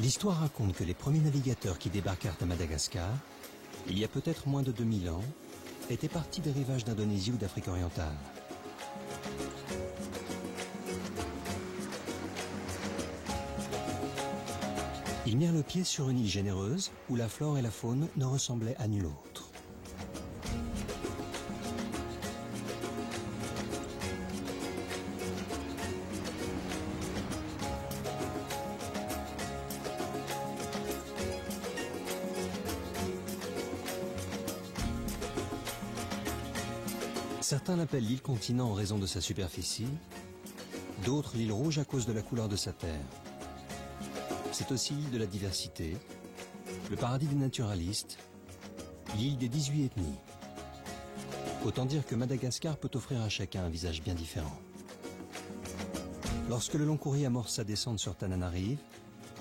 L'histoire raconte que les premiers navigateurs qui débarquèrent à Madagascar, il y a peut-être moins de 2000 ans, étaient partis des rivages d'Indonésie ou d'Afrique orientale. Ils mirent le pied sur une île généreuse où la flore et la faune ne ressemblaient à nulle autre. Certains l'appellent l'île continent en raison de sa superficie, d'autres l'île rouge à cause de la couleur de sa terre. C'est aussi l'île de la diversité, le paradis des naturalistes, l'île des 18 ethnies. Autant dire que Madagascar peut offrir à chacun un visage bien différent. Lorsque le long courrier amorce sa descente sur Tananarive,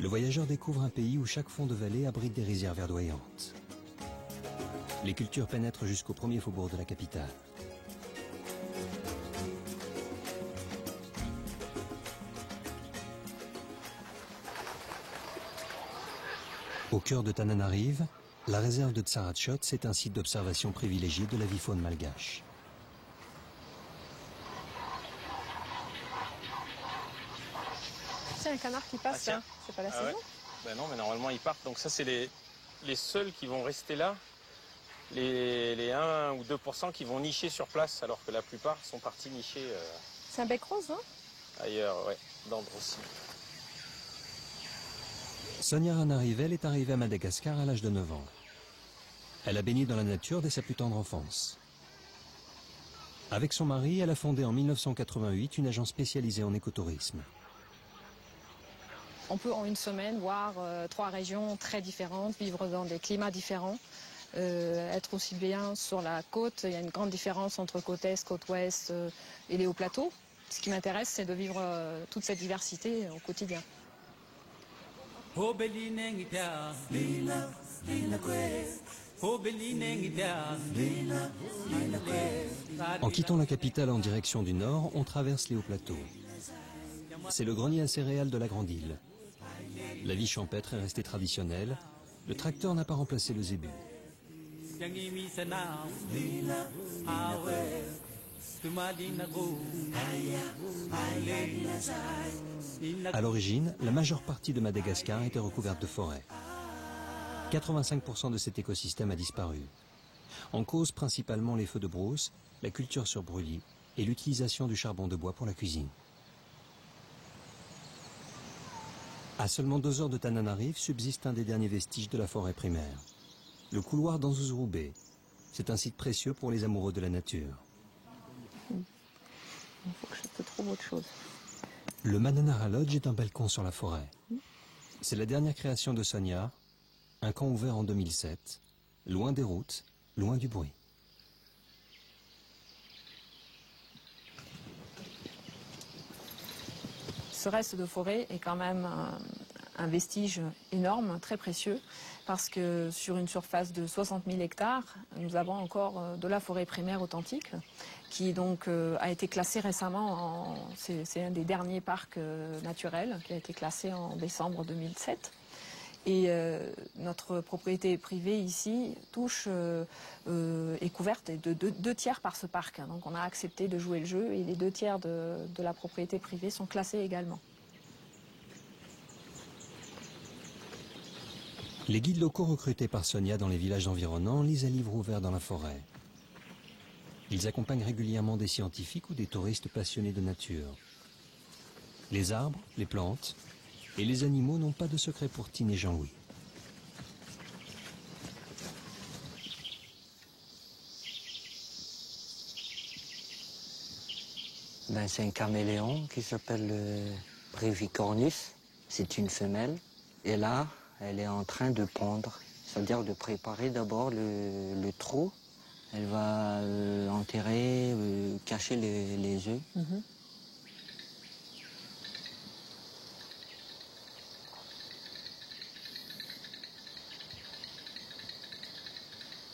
le voyageur découvre un pays où chaque fond de vallée abrite des rizières verdoyantes. Les cultures pénètrent jusqu'au premier faubourg de la capitale. Au cœur de Tananarive, la réserve de Tsaratshot, c'est un site d'observation privilégié de la vie faune malgache. C'est un canard qui passe, là. C'est pas la saison. Ouais. Ben non, mais normalement ils partent. Donc ça, c'est les seuls qui vont rester là. Les 1 ou 2% qui vont nicher sur place, alors que la plupart sont partis nicher C'est un bec rose, non? ailleurs, ouais, dans Drossi. Sonia Ranarivel est arrivée à Madagascar à l'âge de 9 ans. Elle a baigné dans la nature dès sa plus tendre enfance. Avec son mari, elle a fondé en 1988 une agence spécialisée en écotourisme. On peut en une semaine voir 3 régions très différentes, vivre dans des climats différents, être aussi bien sur la côte. Il y a une grande différence entre côte est, côte ouest et les hauts plateaux. Ce qui m'intéresse, c'est de vivre toute cette diversité au quotidien. En quittant la capitale en direction du nord, on traverse les hauts plateaux. C'est le grenier à céréales de la Grande Île. La vie champêtre est restée traditionnelle. Le tracteur n'a pas remplacé le zébu. À l'origine, la majeure partie de Madagascar était recouverte de forêts. 85% de cet écosystème a disparu. En cause principalement les feux de brousse, la culture sur brûlis et l'utilisation du charbon de bois pour la cuisine. À seulement 2 heures de Tananarive subsiste un des derniers vestiges de la forêt primaire. Le couloir d'Anzuzurube. C'est un site précieux pour les amoureux de la nature. Il faut que je te trouve autre chose. Le Mananara Lodge est un balcon sur la forêt. C'est la dernière création de Sonia, un camp ouvert en 2007, loin des routes, loin du bruit. Ce reste de forêt est quand même un vestige énorme, très précieux, parce que sur une surface de 60 000 hectares, nous avons encore de la forêt primaire authentique, qui donc a été classée récemment, c'est un des derniers parcs naturels, qui a été classé en décembre 2007. Et notre propriété privée ici est couverte de 2 tiers par ce parc. Donc on a accepté de jouer le jeu et les 2 tiers de la propriété privée sont classés également. Les guides locaux recrutés par Sonia dans les villages environnants lisent un livre ouvert dans la forêt. Ils accompagnent régulièrement des scientifiques ou des touristes passionnés de nature. Les arbres, les plantes et les animaux n'ont pas de secret pour Tine et Jean-Louis. C'est un caméléon qui s'appelle Brevicornis. C'est une femelle. Et là, elle est en train de pondre. C'est-à-dire de préparer d'abord le trou. Elle va enterrer, cacher les œufs.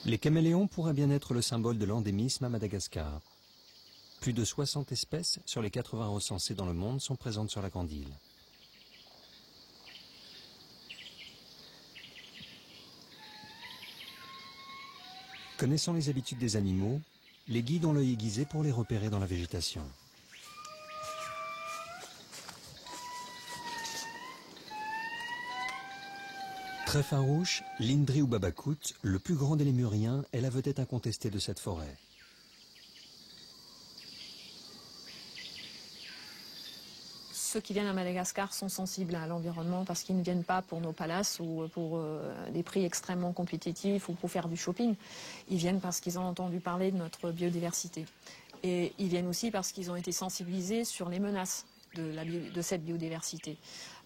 Les caméléons pourraient bien être le symbole de l'endémisme à Madagascar. Plus de 60 espèces sur les 80 recensées dans le monde sont présentes sur la Grande Île. Connaissant les habitudes des animaux, les guides ont l'œil aiguisé pour les repérer dans la végétation. Très farouche, l'Indri ou Babakout, le plus grand des lémuriens, est la vedette incontestée de cette forêt. Ceux qui viennent à Madagascar sont sensibles à l'environnement parce qu'ils ne viennent pas pour nos palaces ou pour des prix extrêmement compétitifs ou pour faire du shopping. Ils viennent parce qu'ils ont entendu parler de notre biodiversité. Et ils viennent aussi parce qu'ils ont été sensibilisés sur les menaces de cette biodiversité.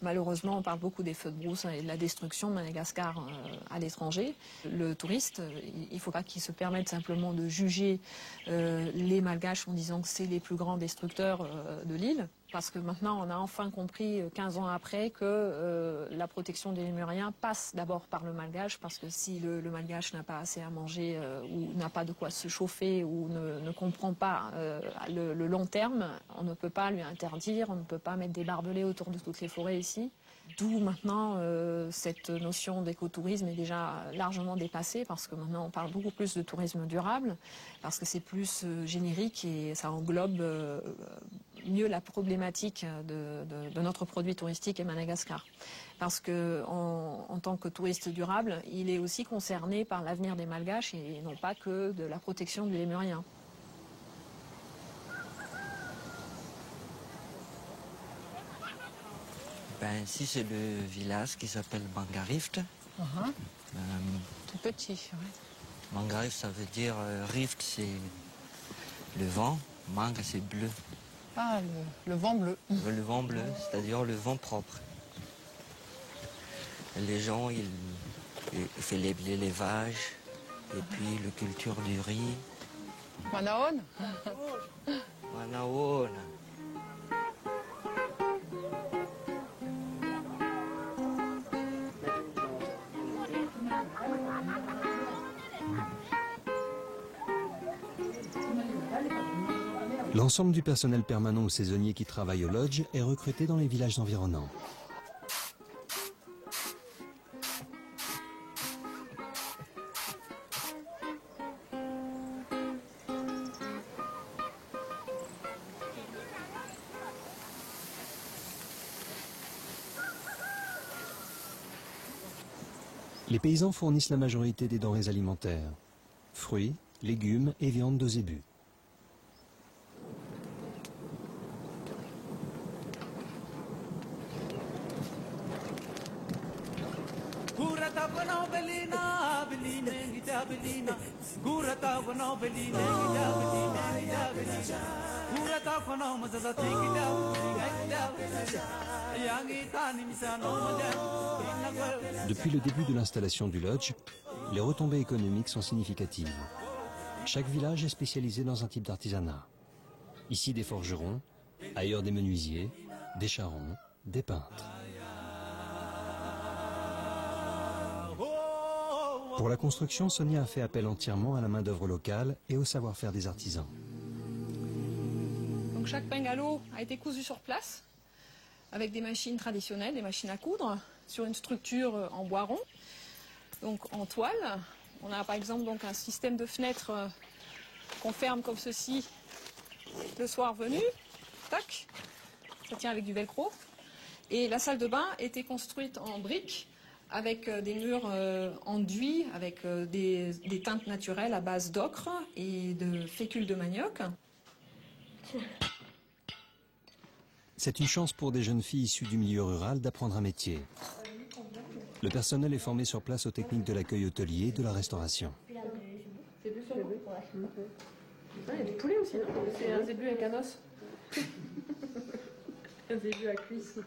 Malheureusement, on parle beaucoup des feux de brousse et de la destruction de Madagascar à l'étranger. Le touriste, il ne faut pas qu'il se permette simplement de juger les Malgaches en disant que c'est les plus grands destructeurs de l'île. Parce que maintenant, on a enfin compris, 15 ans après, que la protection des lémuriens passe d'abord par le malgache, parce que si le malgache n'a pas assez à manger ou n'a pas de quoi se chauffer ou ne comprend pas le long terme, on ne peut pas lui interdire, on ne peut pas mettre des barbelés autour de toutes les forêts ici. D'où maintenant, cette notion d'écotourisme est déjà largement dépassée, parce que maintenant on parle beaucoup plus de tourisme durable, parce que c'est plus générique et ça englobe mieux la problématique de notre produit touristique et Madagascar. Parce que en tant que touriste durable, il est aussi concerné par l'avenir des Malgaches et non pas que de la protection du lémurien. Ben, ici, c'est le village qui s'appelle Mangarift. Tout petit, oui. Mangarift, ça veut dire rift, c'est le vent. Mang, c'est bleu. Ah, le vent bleu. Le vent bleu, c'est-à-dire le vent propre. Les gens, ils font l'élevage et puis la culture du riz. Manaon. Manaon. L'ensemble du personnel permanent ou saisonnier qui travaille au lodge est recruté dans les villages environnants. Les paysans fournissent la majorité des denrées alimentaires, fruits, légumes et viande de zébu. Depuis le début de l'installation du lodge, les retombées économiques sont significatives. Chaque village est spécialisé dans un type d'artisanat. Ici des forgerons, ailleurs des menuisiers, des charrons, des peintres. Pour la construction, Sonia a fait appel entièrement à la main-d'œuvre locale et au savoir-faire des artisans. Donc chaque bungalow a été cousu sur place avec des machines traditionnelles, des machines à coudre, sur une structure en bois rond, donc en toile. On a par exemple donc un système de fenêtres qu'on ferme comme ceci le soir venu. Tac, ça tient avec du velcro. Et la salle de bain était construite en briques avec des murs enduits, avec des teintes naturelles à base d'ocre et de fécule de manioc. C'est une chance pour des jeunes filles issues du milieu rural d'apprendre un métier. Le personnel est formé sur place aux techniques de l'accueil hôtelier et de la restauration. C'est bleu sur le il y a des poulets aussi, c'est un zébu avec un os. Un zébu à cuisse.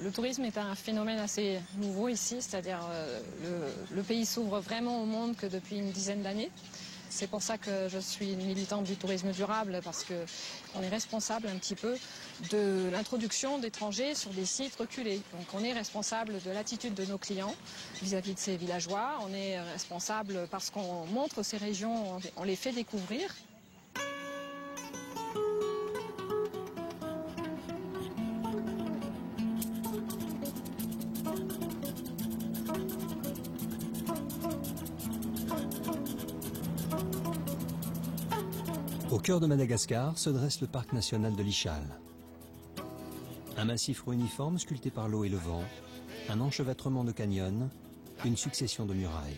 Le tourisme est un phénomène assez nouveau ici, c'est-à-dire le pays s'ouvre vraiment au monde que depuis une dizaine d'années. C'est pour ça que je suis une militante du tourisme durable, parce qu'on est responsable un petit peu de l'introduction d'étrangers sur des sites reculés. Donc on est responsable de l'attitude de nos clients vis-à-vis de ces villageois. On est responsable parce qu'on montre ces régions, on les fait découvrir. Au cœur de Madagascar se dresse le parc national de l'Ichal. Un massif ruiniforme sculpté par l'eau et le vent, un enchevêtrement de canyons, une succession de murailles.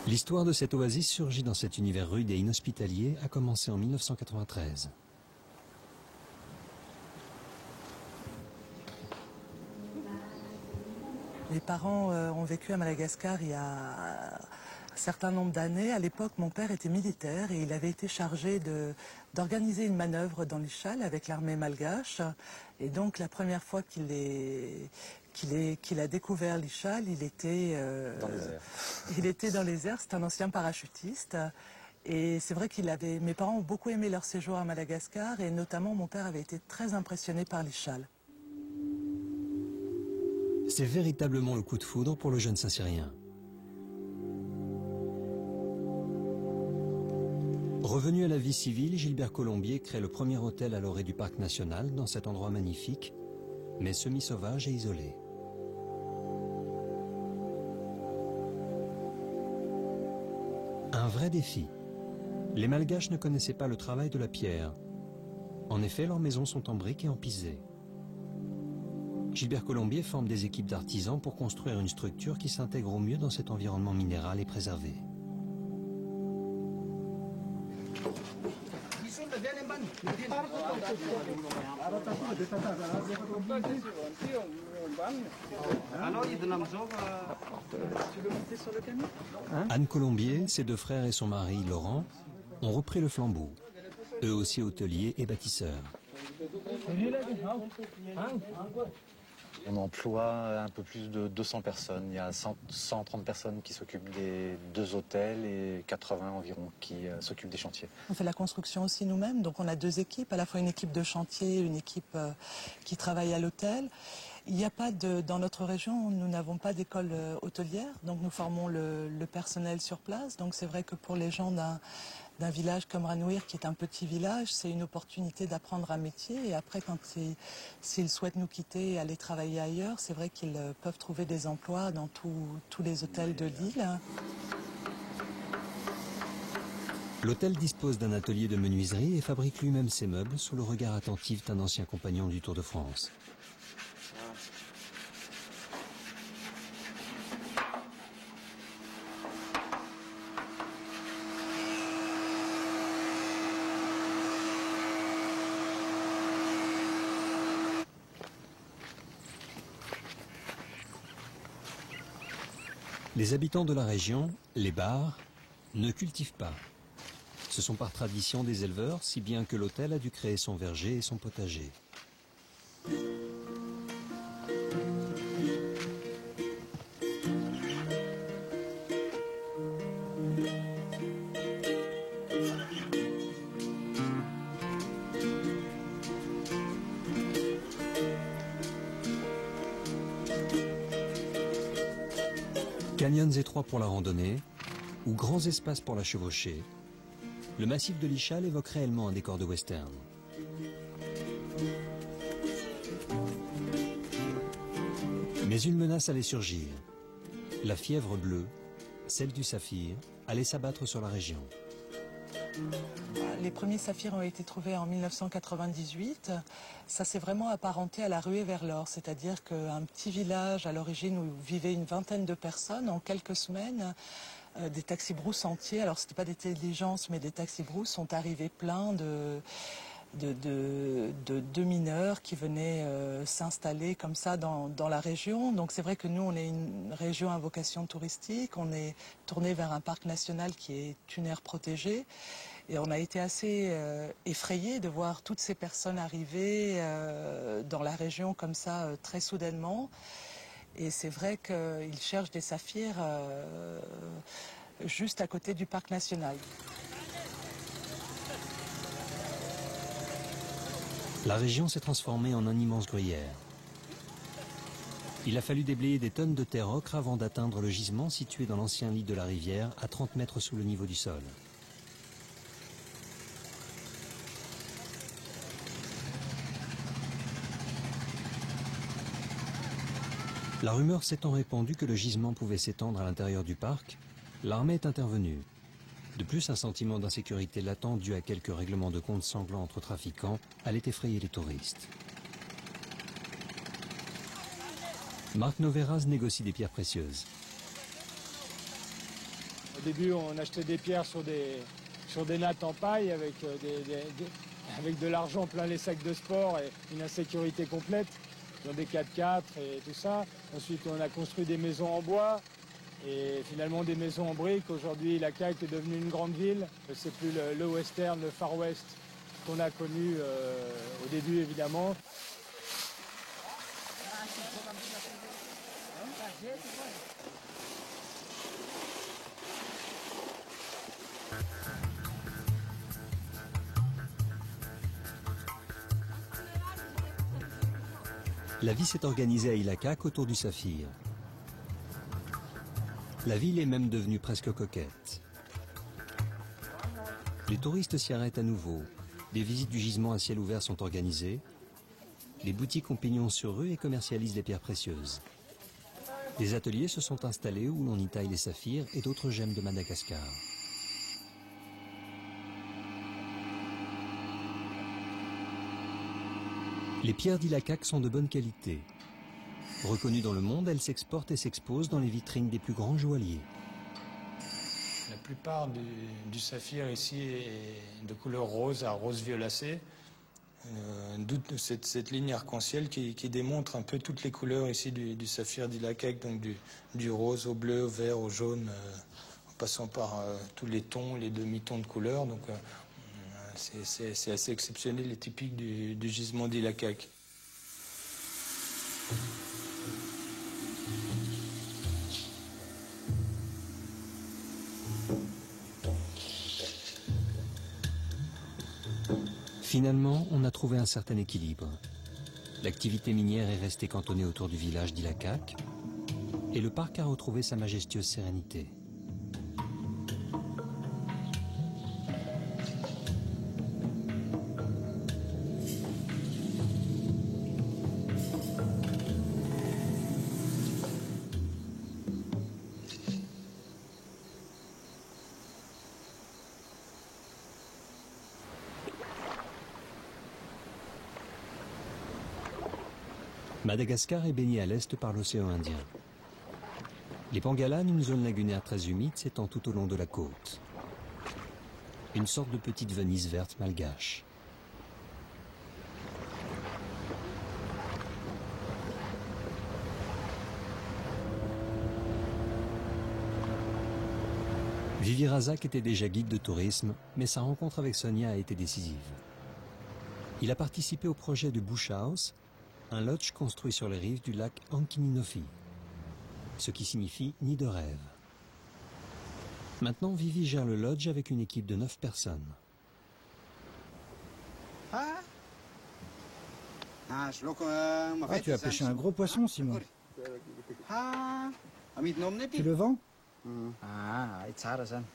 L'histoire de cette oasis surgit dans cet univers rude et inhospitalier a commencé en 1993. Mes parents ont vécu à Madagascar il y a un certain nombre d'années. À l'époque, mon père était militaire et il avait été chargé d'organiser une manœuvre dans l'Ichal avec l'armée malgache. Et donc, la première fois qu'il a découvert l'Ichal, il était dans les airs. Il était dans les airs, c'est un ancien parachutiste. Et c'est vrai mes parents ont beaucoup aimé leur séjour à Madagascar et notamment mon père avait été très impressionné par l'Ichal. C'est véritablement le coup de foudre pour le jeune Saint-Cyrien. Revenu à la vie civile, Gilbert Colombier crée le premier hôtel à l'orée du parc national dans cet endroit magnifique, mais semi-sauvage et isolé. Un vrai défi. Les Malgaches ne connaissaient pas le travail de la pierre. En effet, leurs maisons sont en briques et en pisé. Gilbert Colombier forme des équipes d'artisans pour construire une structure qui s'intègre au mieux dans cet environnement minéral et préservé. Anne Colombier, ses deux frères et son mari Laurent ont repris le flambeau, eux aussi hôteliers et bâtisseurs. On emploie un peu plus de 200 personnes. Il y a 130 personnes qui s'occupent des 2 hôtels et 80 environ qui s'occupent des chantiers. On fait la construction aussi nous-mêmes, donc on a 2 équipes, à la fois une équipe de chantier, une équipe qui travaille à l'hôtel. Il n'y a pas dans notre région, nous n'avons pas d'école hôtelière, donc nous formons le personnel sur place. Donc c'est vrai que pour les gens d'un village comme Ranouir, qui est un petit village, c'est une opportunité d'apprendre un métier. Et après, quand s'ils souhaitent nous quitter et aller travailler ailleurs, c'est vrai qu'ils peuvent trouver des emplois dans tous les hôtels de l'île. L'hôtel dispose d'un atelier de menuiserie et fabrique lui-même ses meubles sous le regard attentif d'un ancien compagnon du Tour de France. Les habitants de la région, les Bars, ne cultivent pas. Ce sont par tradition des éleveurs, si bien que l'hôtel a dû créer son verger et son potager. Canyons étroits pour la randonnée ou grands espaces pour la chevauchée, le massif de l'Ichal évoque réellement un décor de western. Mais une menace allait surgir. La fièvre bleue, celle du saphir, allait s'abattre sur la région. Les premiers saphirs ont été trouvés en 1998. Ça s'est vraiment apparenté à la ruée vers l'or, c'est-à-dire qu'un petit village à l'origine où vivaient une vingtaine de personnes, en quelques semaines, des taxis-brousses entiers, alors ce n'était pas des diligences mais des taxis-brousses, sont arrivés pleins de mineurs qui venaient s'installer comme ça dans la région. Donc c'est vrai que nous, on est une région à vocation touristique, on est tourné vers un parc national qui est une aire protégée. Et on a été assez effrayés de voir toutes ces personnes arriver dans la région comme ça très soudainement. Et c'est vrai qu'ils cherchent des saphirs juste à côté du parc national. La région s'est transformée en un immense gruyère. Il a fallu déblayer des tonnes de terre ocre avant d'atteindre le gisement situé dans l'ancien lit de la rivière à 30 mètres sous le niveau du sol. La rumeur s'étant répandue que le gisement pouvait s'étendre à l'intérieur du parc, l'armée est intervenue. De plus, un sentiment d'insécurité latent dû à quelques règlements de compte sanglants entre trafiquants allait effrayer les touristes. Marc Noveras négocie des pierres précieuses. Au début, on achetait des pierres sur des nattes en paille avec de l'argent plein les sacs de sport et une insécurité complète dans des 4x4 et tout ça. Ensuite, on a construit des maisons en bois et finalement des maisons en briques. Aujourd'hui, La Caque est devenue une grande ville. C'est plus le western, le Far West qu'on a connu au début, évidemment. La vie s'est organisée à Ilakak autour du saphir. La ville est même devenue presque coquette. Les touristes s'y arrêtent à nouveau. Des visites du gisement à ciel ouvert sont organisées. Les boutiques ont pignon sur rue et commercialisent les pierres précieuses. Des ateliers se sont installés où l'on y taille les saphirs et d'autres gemmes de Madagascar. Les pierres d'Ilakak sont de bonne qualité. Reconnues dans le monde, elles s'exportent et s'exposent dans les vitrines des plus grands joailliers. La plupart du saphir ici est de couleur rose à rose violacé. D'où cette ligne arc-en-ciel qui démontre un peu toutes les couleurs ici du saphir d'Ilakak, donc du rose au bleu, au vert, au jaune, en passant par tous les tons, les demi-tons de couleurs. Donc c'est assez exceptionnel et typique du gisement d'Ilakak. Finalement, on a trouvé un certain équilibre. L'activité minière est restée cantonnée autour du village d'Ilakak et le parc a retrouvé sa majestueuse sérénité. Madagascar est baignée à l'est par l'océan Indien. Les Pangalanes, une zone lagunaire très humide s'étend tout au long de la côte. Une sorte de petite Venise verte malgache. Vivi Razak était déjà guide de tourisme, mais sa rencontre avec Sonia a été décisive. Il a participé au projet de Bush House, un lodge construit sur les rives du lac Ankininofi, ce qui signifie nid de rêve. Maintenant, Vivi gère le lodge avec une équipe de 9 personnes. Ah, tu as pêché un gros poisson, Simon. Tu le vends?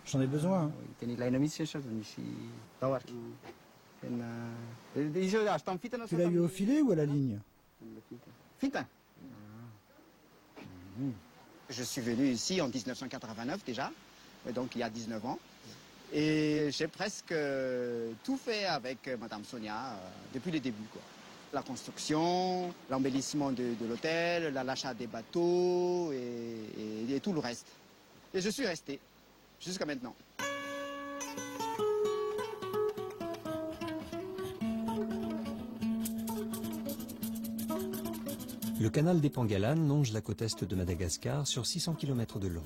J'en ai besoin. Hein. Tu l'as eu au filet ou à la ligne? Je suis venu ici en 1989 déjà, donc il y a 19 ans. Et j'ai presque tout fait avec Madame Sonia depuis le début, quoi. La construction, l'embellissement de l'hôtel, l'achat des bateaux et tout le reste. Et je suis resté jusqu'à maintenant. Le canal des Pangalanes longe la côte est de Madagascar sur 600 km de long.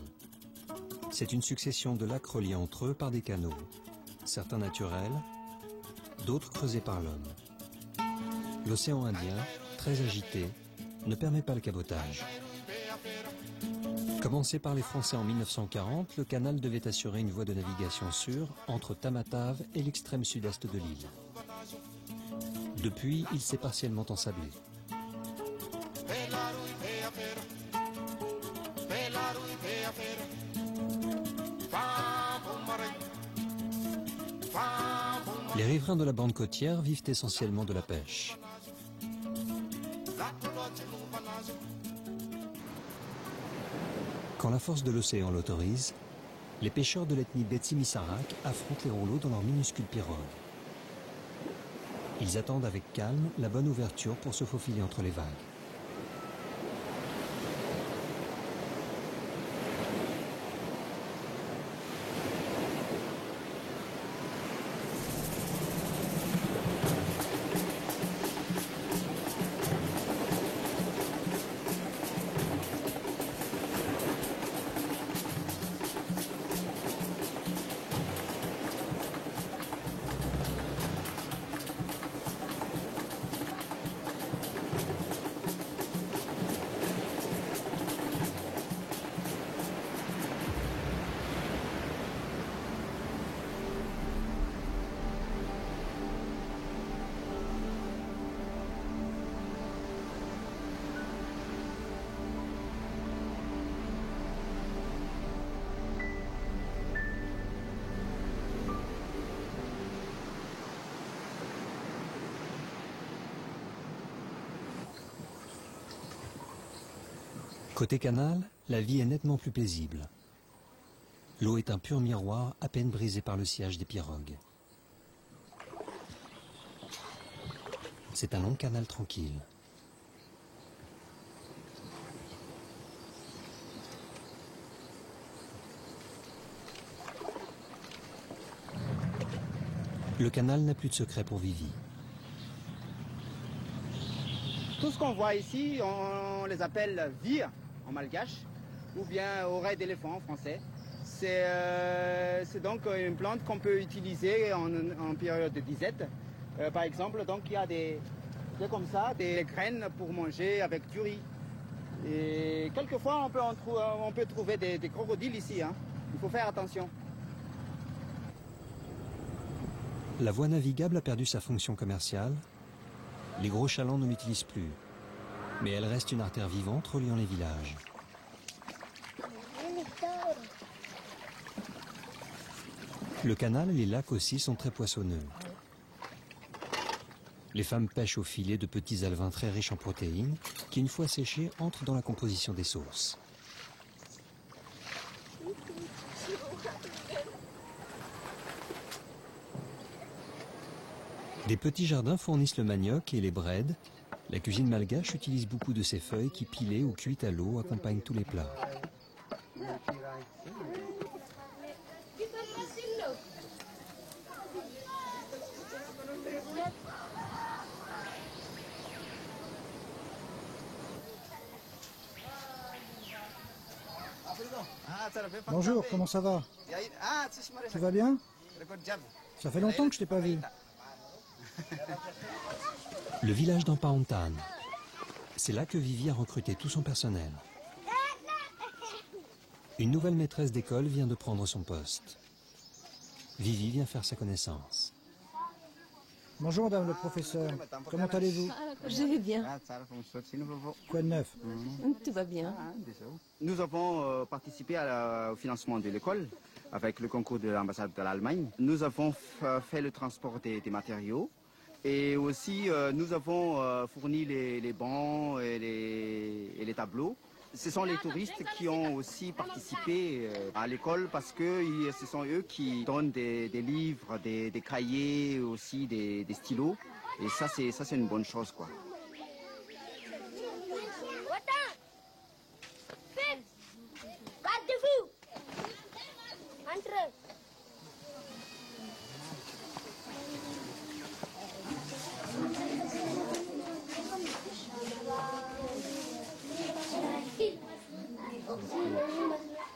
C'est une succession de lacs reliés entre eux par des canaux, certains naturels, d'autres creusés par l'homme. L'océan Indien, très agité, ne permet pas le cabotage. Commencé par les Français en 1940, le canal devait assurer une voie de navigation sûre entre Tamatave et l'extrême sud-est de l'île. Depuis, il s'est partiellement ensablé. Les riverains de la bande côtière vivent essentiellement de la pêche. Quand la force de l'océan l'autorise, les pêcheurs de l'ethnie Betsi-Misarak affrontent les rouleaux dans leur minuscule pirogue. Ils attendent avec calme la bonne ouverture pour se faufiler entre les vagues. Côté canal, la vie est nettement plus paisible. L'eau est un pur miroir à peine brisé par le sillage des pirogues. C'est un long canal tranquille. Le canal n'a plus de secret pour Vivi. Tout ce qu'on voit ici, on les appelle vir en malgache, ou bien oreille d'éléphant en français. C'est donc une plante qu'on peut utiliser en période de disette. Par exemple, donc il y a des graines pour manger avec du riz. Et quelquefois, on peut trouver des crocodiles ici. Hein. Il faut faire attention. La voie navigable a perdu sa fonction commerciale. Les gros chalands ne l'utilisent plus, mais elle reste une artère vivante reliant les villages. Le canal et les lacs aussi sont très poissonneux. Les femmes pêchent au filet de petits alevins très riches en protéines qui, une fois séchés, entrent dans la composition des sauces. Des petits jardins fournissent le manioc et les brèdes. La cuisine malgache utilise beaucoup de ces feuilles qui, pilées ou cuites à l'eau, accompagnent tous les plats. Bonjour, comment ça va? Tu vas bien? Ça fait longtemps que je t'ai pas vu. Le village d'Ampaontan. C'est là que Vivi a recruté tout son personnel. Une nouvelle maîtresse d'école vient de prendre son poste. Vivi vient faire sa connaissance. Bonjour madame le professeur, comment allez-vous? Je vais bien. Quoi de neuf? Tout va bien. Nous avons participé au financement de l'école avec le concours de l'ambassade de l'Allemagne. Nous avons fait le transport des matériaux et aussi nous avons fourni les bancs et les tableaux. Ce sont les touristes qui ont aussi participé à l'école parce que ce sont eux qui donnent des livres, des cahiers, aussi des stylos. Et ça c'est une bonne chose, quoi.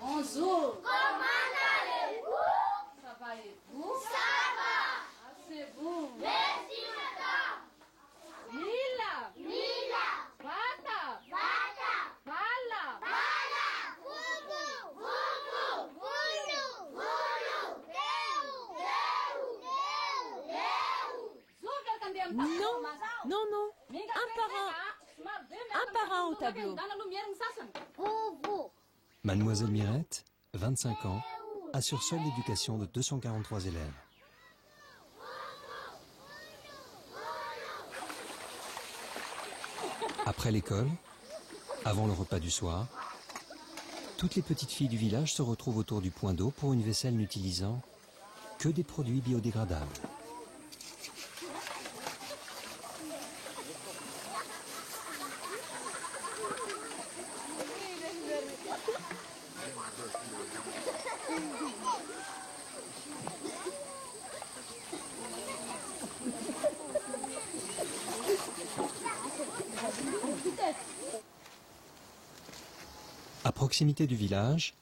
Bonjour. Comment allez-vous? Ça va et vous? Ça va. C'est vous. Merci, madame. Lila. Non, non. Un par un au tableau. Mademoiselle Mirette, 25 ans, assure seule l'éducation de 243 élèves. Après l'école, avant le repas du soir, toutes les petites filles du village se retrouvent autour du point d'eau pour une vaisselle n'utilisant que des produits biodégradables. À proximité du village,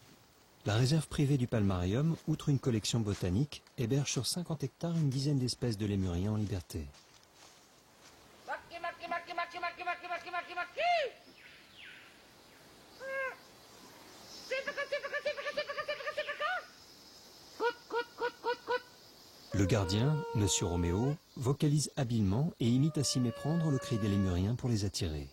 la réserve privée du Palmarium, outre une collection botanique, héberge sur 50 hectares une dizaine d'espèces de lémuriens en liberté. Le gardien, Monsieur Roméo, vocalise habilement et imite à s'y méprendre le cri des lémuriens pour les attirer.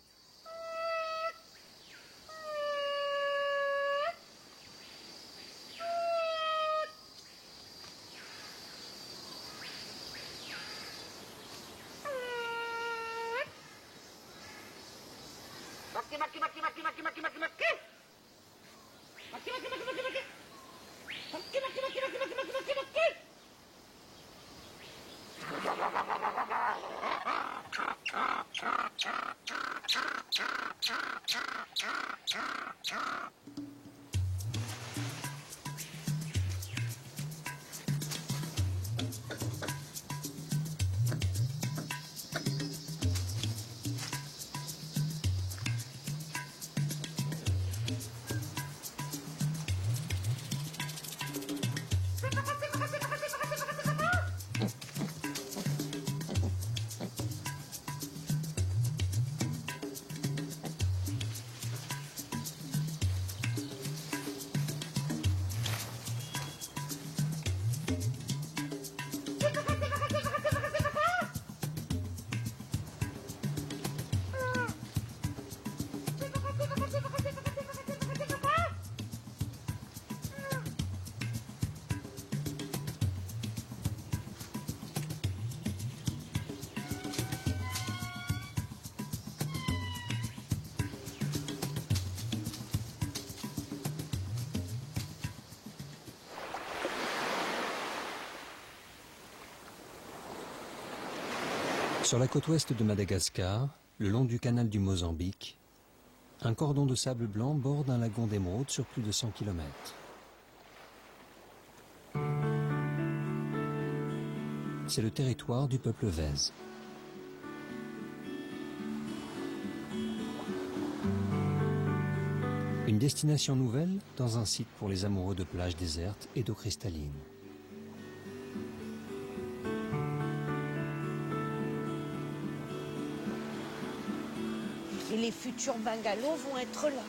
Sur la côte ouest de Madagascar, le long du canal du Mozambique, un cordon de sable blanc borde un lagon d'émeraude sur plus de 100 km. C'est le territoire du peuple Vèze. Une destination nouvelle dans un site pour les amoureux de plages désertes et d'eau cristalline. Et les futurs bungalows vont être là.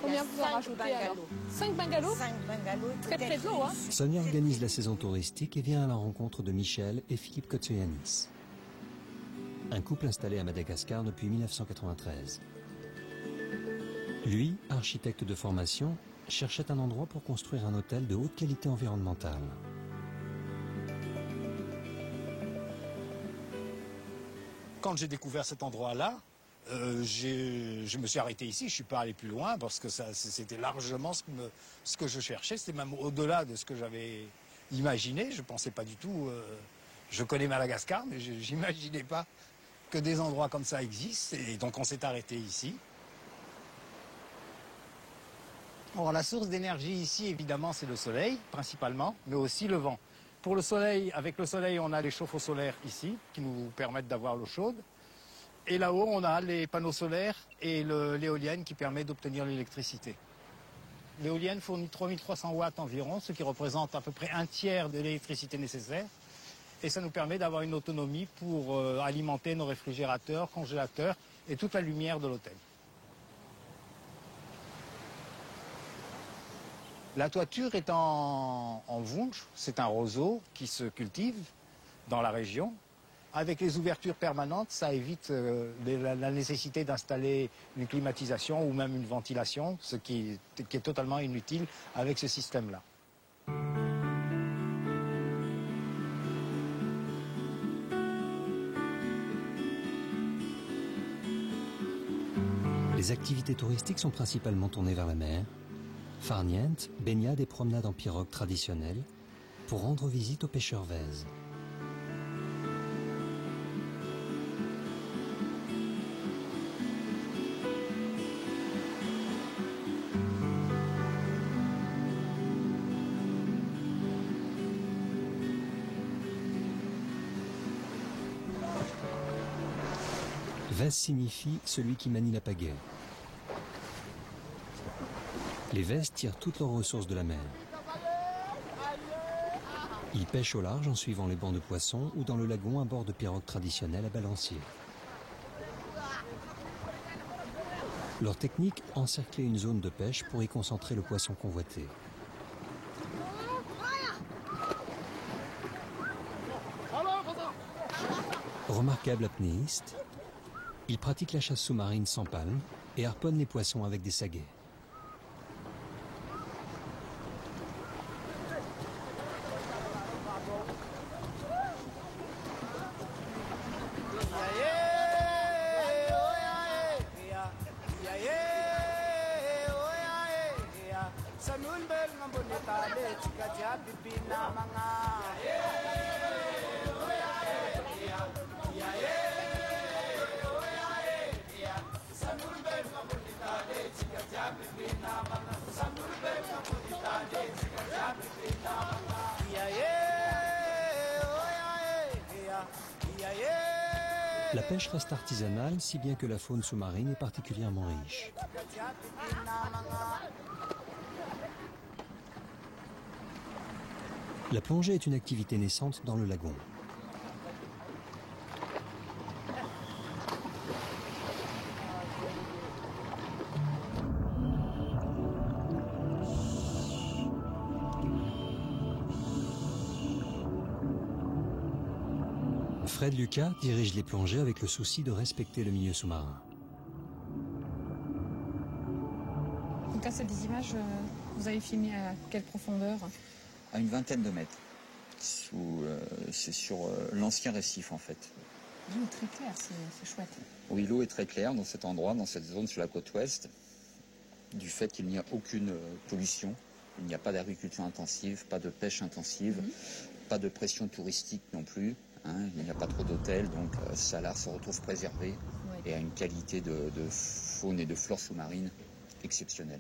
Combien vous en rajoutez alors 5 bungalows 5 bungalows. Très près de l'eau, hein. Sonia organise la saison touristique et vient à la rencontre de Michel et Philippe Kotsoyanis. Un couple installé à Madagascar depuis 1993. Lui, architecte de formation, cherchait un endroit pour construire un hôtel de haute qualité environnementale. Quand j'ai découvert cet endroit-là, je me suis arrêté ici, je ne suis pas allé plus loin parce que c'était largement ce que je cherchais. C'était même au-delà de ce que j'avais imaginé. Je ne pensais pas du tout... je connais Madagascar, mais je n'imaginais pas que des endroits comme ça existent. Et donc on s'est arrêté ici. Alors, la source d'énergie ici, évidemment, c'est le soleil, principalement, mais aussi le vent. Pour le soleil, avec le soleil, on a les chauffe-eau solaires ici, qui nous permettent d'avoir l'eau chaude. Et là-haut, on a les panneaux solaires et l'éolienne qui permet d'obtenir l'électricité. L'éolienne fournit 3300 watts environ, ce qui représente à peu près un tiers de l'électricité nécessaire. Et ça nous permet d'avoir une autonomie pour alimenter nos réfrigérateurs, congélateurs et toute la lumière de l'hôtel. La toiture est en vunj, c'est un roseau qui se cultive dans la région. Avec les ouvertures permanentes, ça évite la nécessité d'installer une climatisation ou même une ventilation, ce qui est totalement inutile avec ce système-là. Les activités touristiques sont principalement tournées vers la mer. Farniente, baignade et promenade en pirogue traditionnelle pour rendre visite aux pêcheurs vèzes. Vèze signifie celui qui manie la pagaie. Les Vèzes tirent toutes leurs ressources de la mer. Ils pêchent au large en suivant les bancs de poissons ou dans le lagon à bord de pirogues traditionnelles à balancier. Leur technique, encercler une zone de pêche pour y concentrer le poisson convoité. Remarquable apnéiste, il pratique la chasse sous-marine sans palme et harponne les poissons avec des saguets. La pêche reste artisanale, si bien que la faune sous-marine est particulièrement riche. La plongée est une activité naissante dans le lagon. Fred Lucas dirige les plongées avec le souci de respecter le milieu sous-marin. Donc là, c'est des images, vous avez filmé à quelle profondeur? À une vingtaine de mètres. C'est sur l'ancien récif en fait. L'eau est très claire, c'est chouette. Oui, l'eau est très claire dans cet endroit, dans cette zone sur la côte ouest, du fait qu'il n'y a aucune pollution. Il n'y a pas d'agriculture intensive, pas de pêche intensive, pas de pression touristique non plus. Il n'y a pas trop d'hôtels, donc Salar se retrouve préservé et a une qualité de faune et de flore sous-marine exceptionnelle.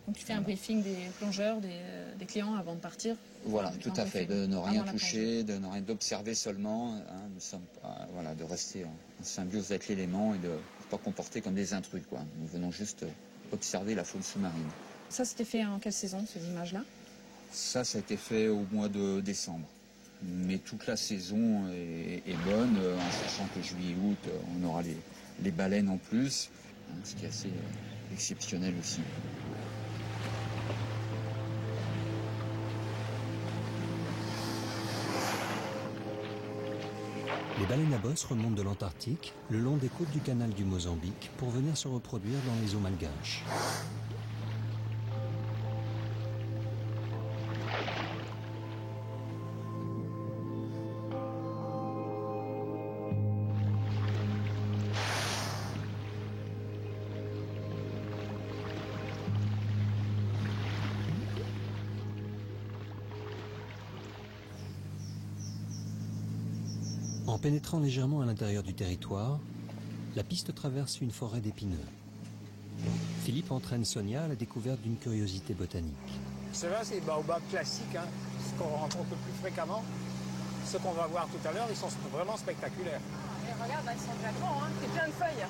Donc tu fais un briefing des plongeurs, des clients avant de partir? Voilà, tout à fait, de ne rien toucher, d'observer seulement, de rester en symbiose avec l'élément et de ne pas comporter comme des intrus, quoi. Nous venons juste observer la faune sous-marine. Ça, c'était fait en quelle saison, ces images-là? Ça a été fait au mois de décembre. Mais toute la saison est bonne, en sachant que juillet-août, on aura les baleines en plus, ce qui est assez exceptionnel aussi. Les baleines à bosse remontent de l'Antarctique le long des côtes du canal du Mozambique pour venir se reproduire dans les eaux malgaches. En pénétrant légèrement à l'intérieur du territoire, la piste traverse une forêt d'épineux. Philippe entraîne Sonia à la découverte d'une curiosité botanique. C'est vrai, c'est les baobabs classiques, ce qu'on rencontre le plus fréquemment. Ceux qu'on va voir tout à l'heure, ils sont vraiment spectaculaires. Et regarde, ils sont déjà grands, c'est plein de feuilles.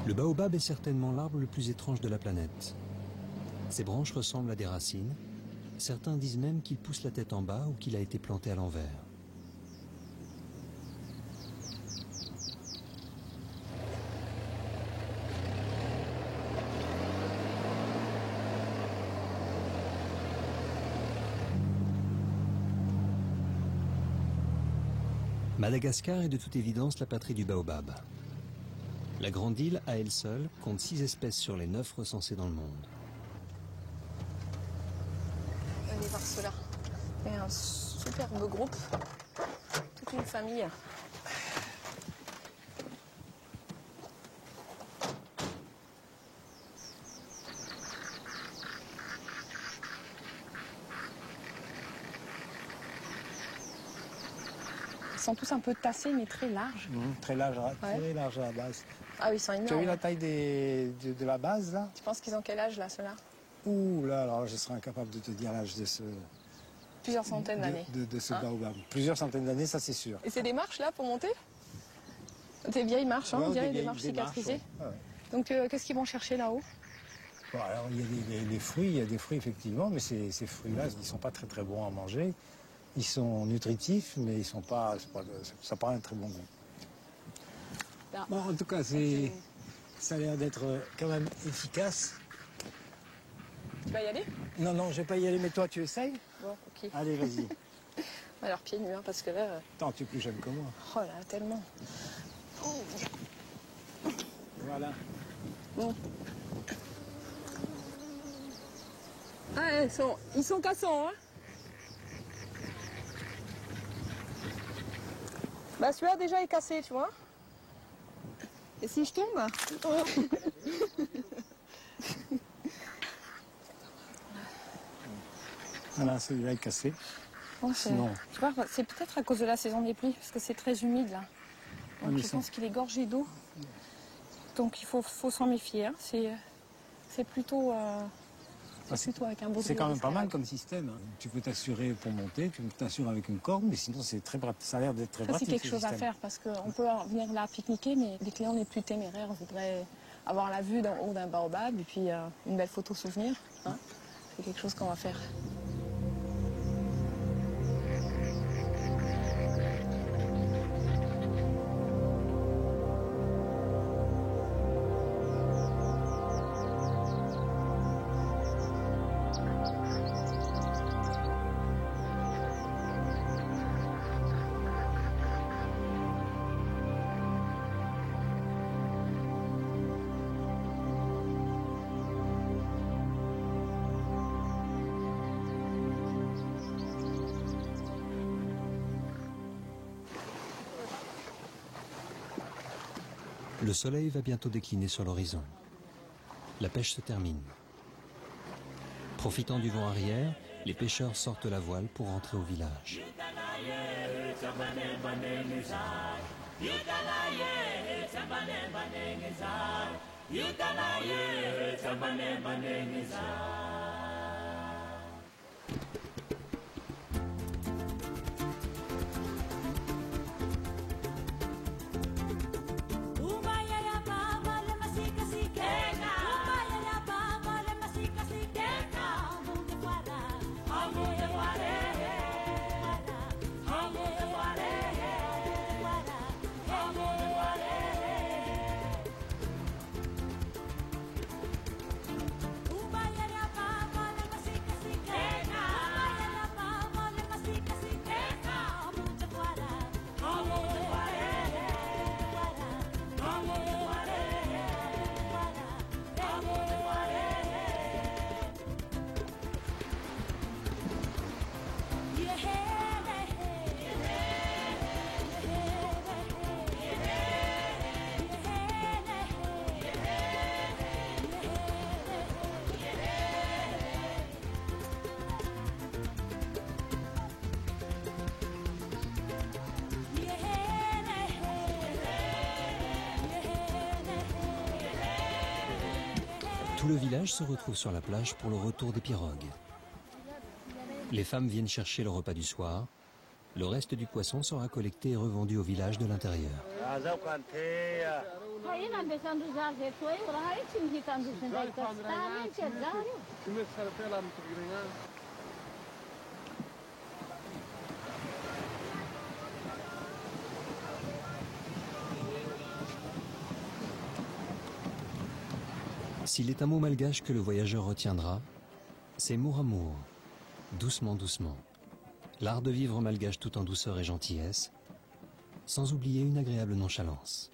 Le baobab est certainement l'arbre le plus étrange de la planète. Ses branches ressemblent à des racines. Certains disent même qu'il pousse la tête en bas ou qu'il a été planté à l'envers. Madagascar est de toute évidence la patrie du baobab. La grande île, à elle seule, compte 6 espèces sur les 9 recensées dans le monde. Allez voir cela. C'est un superbe groupe. Toute une famille. Ils sont tous un peu tassés, mais très larges. Très large à la base. Ah oui, ils sont énormes. Tu as vu la taille de la base, là? Tu penses qu'ils ont quel âge, là, ceux-là? Ouh là, alors je serais incapable de te dire l'âge de ce... Plusieurs centaines d'années. De ce baobab. Plusieurs centaines d'années, ça c'est sûr. Et c'est des marches, là, pour monter? Des vieilles marches, hein, Ouais, on dirait, des des marches cicatrisées. ouais. Ouais. Donc, qu'est-ce qu'ils vont chercher là-haut? Bon, alors, il y a des fruits, il y a des fruits, effectivement, mais ces fruits-là, ils ne sont pas très très bons à manger. Ils sont nutritifs, mais ils sont pas, ça n'a pas un très bon goût. Bon, en tout cas, ça a l'air d'être quand même efficace. Tu vas y aller? Non, non, je vais pas y aller, mais toi, tu essayes? Bon, ok. Allez, vas-y. Alors, pieds nus, hein, parce que là... Attends, tu es plus jeune que moi. Oh là, tellement. Voilà. Bon. Ah, ils sont cassants, hein? Bah, celui-là, déjà, est cassé, tu vois. Et si je tombe? Oh. Voilà, celui-là est cassé. Bon, Sinon... Tu vois, c'est peut-être à cause de la saison des pluies, parce que c'est très humide, là. Donc, je pense qu'il est gorgé d'eau. Donc, il faut s'en méfier. Hein. C'est plutôt... plutôt avec un beau. C'est quand même pas mal comme système. Hein. Tu peux t'assurer pour monter, tu peux t'assurer avec une corde, mais sinon ça a l'air d'être très pratique. C'est quelque chose à faire parce qu'on peut venir là pique-niquer, mais les clients les plus téméraires voudraient avoir la vue d'en haut d'un baobab et puis une belle photo souvenir. Hein. C'est quelque chose qu'on va faire. Le soleil va bientôt décliner sur l'horizon. La pêche se termine. Profitant du vent arrière, les pêcheurs sortent la voile pour rentrer au village. Tout le village se retrouve sur la plage pour le retour des pirogues. Les femmes viennent chercher le repas du soir. Le reste du poisson sera collecté et revendu au village de l'intérieur. S'il est un mot malgache que le voyageur retiendra, c'est Mouramour, doucement, doucement. L'art de vivre malgache tout en douceur et gentillesse, sans oublier une agréable nonchalance.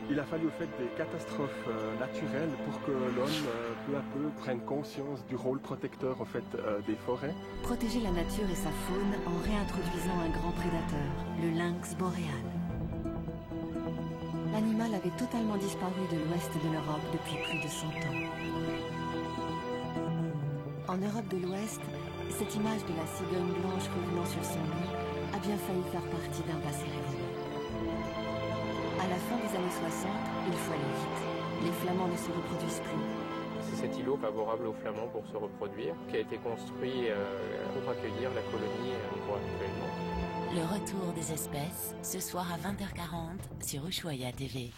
Il a fallu au fait des catastrophes naturelles pour que l'homme, peu à peu, prenne conscience du rôle protecteur au fait, des forêts. Protéger la nature et sa faune en réintroduisant un grand prédateur, le lynx boréal. L'animal avait totalement disparu de l'ouest de l'Europe depuis plus de 100 ans. En Europe de l'Ouest, cette image de la cigogne blanche revenant sur son lit a bien failli faire partie d'un passé révolu. À la fin des années 60, il faut aller vite. Les flamands ne se reproduisent plus. C'est cet îlot favorable aux flamands pour se reproduire qui a été construit pour accueillir la colonie qu'on voit actuellement. Le retour des espèces, ce soir à 20h40 sur Ushuaïa TV.